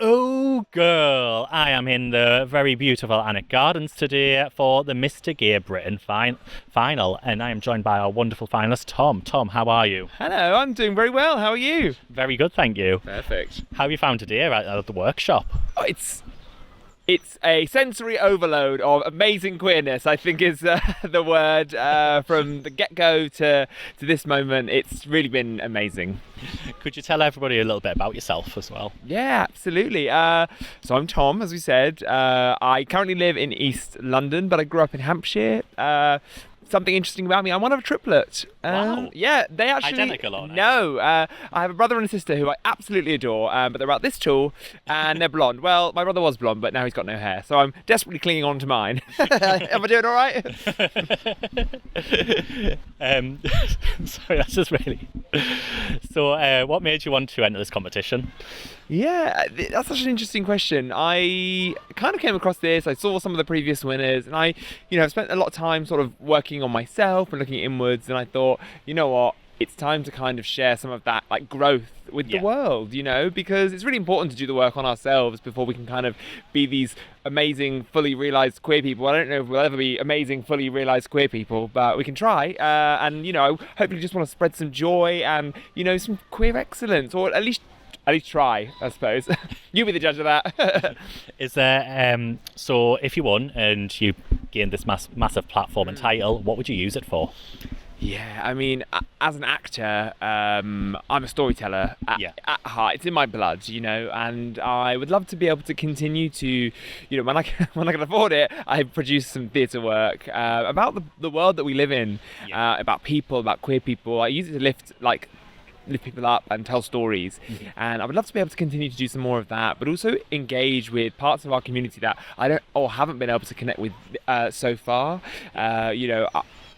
Oh, girl, I am in the very beautiful Alnwick Gardens today for the Mr. Gay Britain final, and I am joined by our wonderful finalist, Tom. Tom, how are you? Hello, I'm doing very well. How are you? Very good, thank you. Perfect. How have you found today at the workshop? Oh, it's a sensory overload of amazing queerness, I think is the word. From the get-go to this moment, it's really been amazing. Could you tell everybody a little bit about yourself as well? Yeah, absolutely. So I'm Tom, as we said. I currently live in East London, but I grew up in Hampshire. Something interesting about me, I'm one of a triplet. Wow. Yeah, they actually... Identical, aren't they? No, I have a brother and a sister who I absolutely adore, but they're about this tall and they're blonde. Well, my brother was blonde, but now he's got no hair, so I'm desperately clinging on to mine. Am I doing all right? Sorry, that's just really... So, what made you want to enter this competition? Yeah, that's such an interesting question. I kind of came across this, I saw some of the previous winners, and I've spent a lot of time sort of working on myself and looking inwards, and I thought, you know what, it's time to kind of share some of that like growth with the world, because it's really important to do the work on ourselves before we can kind of be these amazing, fully realised queer people. I don't know if we'll ever be amazing, fully realised queer people, but we can try. And I hopefully just want to spread some joy and, some queer excellence, or at least try, I suppose. You be the judge of that. Is there, so if you won and you gained this massive platform and title, what would you use it for? Yeah, I mean, as an actor, I'm a storyteller at heart. It's in my blood, and I would love to be able to continue to, when I can afford it, I produce some theatre work about the world that we live in, about people, about queer people. I use it to lift people up and tell stories, and I would love to be able to continue to do some more of that, but also engage with parts of our community that I don't or haven't been able to connect with so far.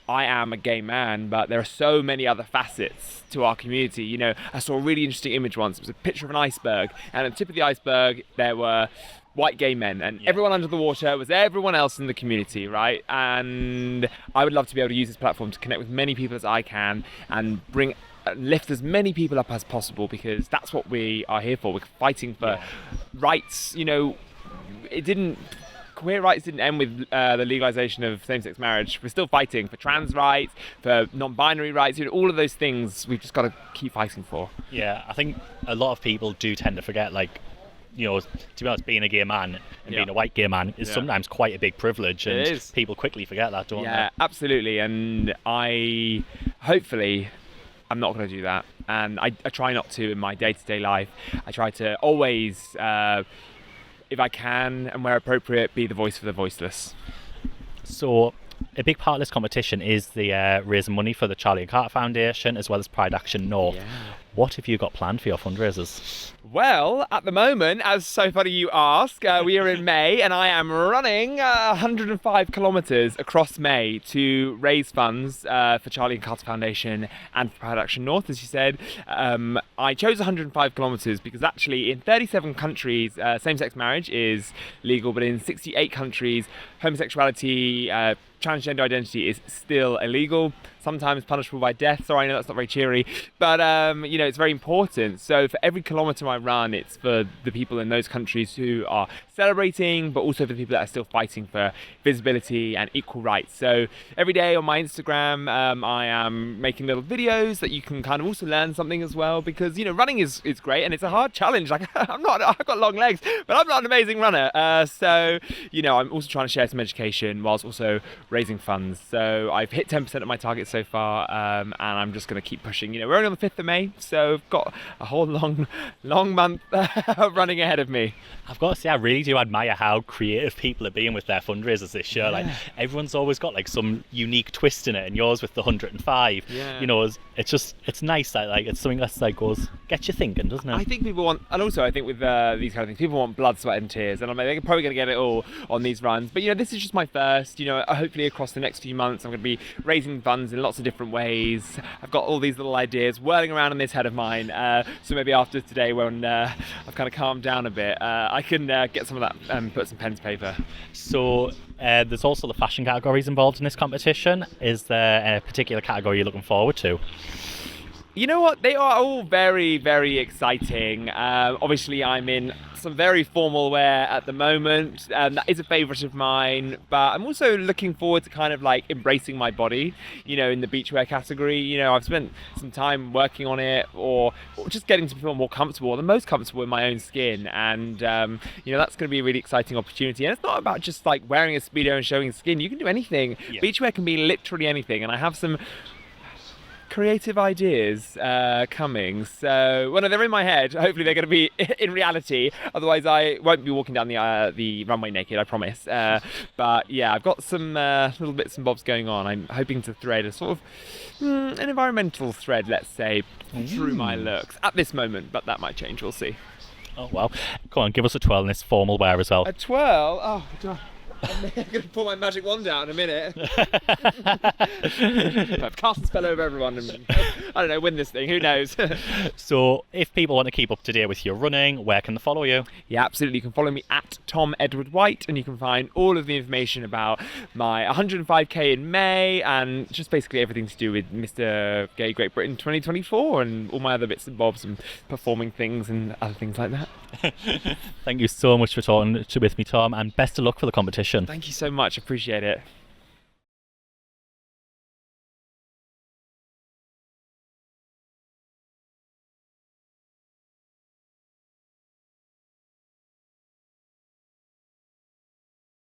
I am a gay man, but there are so many other facets to our community. I saw a really interesting image once. It was a picture of an iceberg, and at the tip of the iceberg there were white gay men, and everyone under the water was everyone else in the community, right? And I would love to be able to use this platform to connect with many people as I can and lift as many people up as possible, because that's what we are here for. We're fighting for rights. Queer rights didn't end with the legalisation of same-sex marriage. We're still fighting for trans rights, for non-binary rights, all of those things we've just got to keep fighting for. Yeah, I think a lot of people do tend to forget, to be honest, being a gay man and being a white gay man is sometimes quite a big privilege, and it is. People quickly forget that, don't they? Yeah, absolutely, and hopefully I'm not going to do that, and I try not to in my day-to-day life. I try to always, if I can and where appropriate, be the voice for the voiceless. So a big part of this competition is the raising money for the Charlie and Carter Foundation as well as Pride Action North. What have you got planned for your fundraisers? Well, at the moment, as so funny you ask, we are in May, and I am running 105 kilometres across May to raise funds for Charlie and Carter Foundation and for Pride Action North, as you said. I chose 105 kilometres because actually in 37 countries, same-sex marriage is legal, but in 68 countries, homosexuality, transgender identity is still illegal, sometimes punishable by death. Sorry, I know that's not very cheery, but it's very important. So for every kilometre I run, it's for the people in those countries who are celebrating, but also for the people that are still fighting for visibility and equal rights. So every day on my Instagram, I am making little videos that you can kind of also learn something as well, because running is great and it's a hard challenge. I've got long legs, but I'm not an amazing runner. So I'm also trying to share some education whilst also raising funds. So I've hit 10% of my target so far, and I'm just going to keep pushing. We're only on the 5th of May, so I've got a whole long month running ahead of me. I've got to say, I really do admire how creative people are being with their fundraisers this year. Everyone's always got some unique twist in it, and yours with the 105. It's nice that it's something that gets you thinking, doesn't it? I think people want, and also I think with these kind of things, people want blood, sweat and tears, and they're probably going to get it all on these runs. But this is just my first. Hopefully across the next few months I'm going to be raising funds in lots of different ways. I've got all these little ideas whirling around in this head of mine, so maybe after today, when I've kind of calmed down a bit, I can get some of that and put some pen to paper. So there's also the fashion categories involved in this competition. Is there a particular category you're looking forward to? You know what? They are all very, very exciting. Obviously, I'm in some very formal wear at the moment. That is a favourite of mine, but I'm also looking forward to kind of like embracing my body, you know, in the beachwear category. You know, I've spent some time working on it, or just getting to feel more comfortable, the most comfortable in my own skin. And, you know, that's going to be a really exciting opportunity. And it's not about just like wearing a Speedo and showing skin. You can do anything. Yeah. Beachwear can be literally anything. And I have some creative ideas coming, so well, no, they're in my head. Hopefully they're going to be in reality, otherwise I won't be walking down the runway naked, I promise. But yeah, I've got some little bits and bobs going on. I'm hoping to thread a sort of an environmental thread, let's say, through my looks at this moment, but that might change, we'll see. Oh well, come on, give us a twirl in this formal wear as well. A twirl? Oh God. I'm going to pull my magic wand out in a minute. I've cast a spell over everyone and, I don't know, win this thing, who knows. So if people want to keep up to date with your running, where can they follow you? Yeah, absolutely. You can follow me at Tom Edward White, and you can find all of the information about my 105k in May and just basically everything to do with Mr. Gay Great Britain 2024 and all my other bits and bobs and performing things and other things like that. Thank you so much for talking with me, Tom, and best of luck for the competition. Thank you so much. Appreciate it.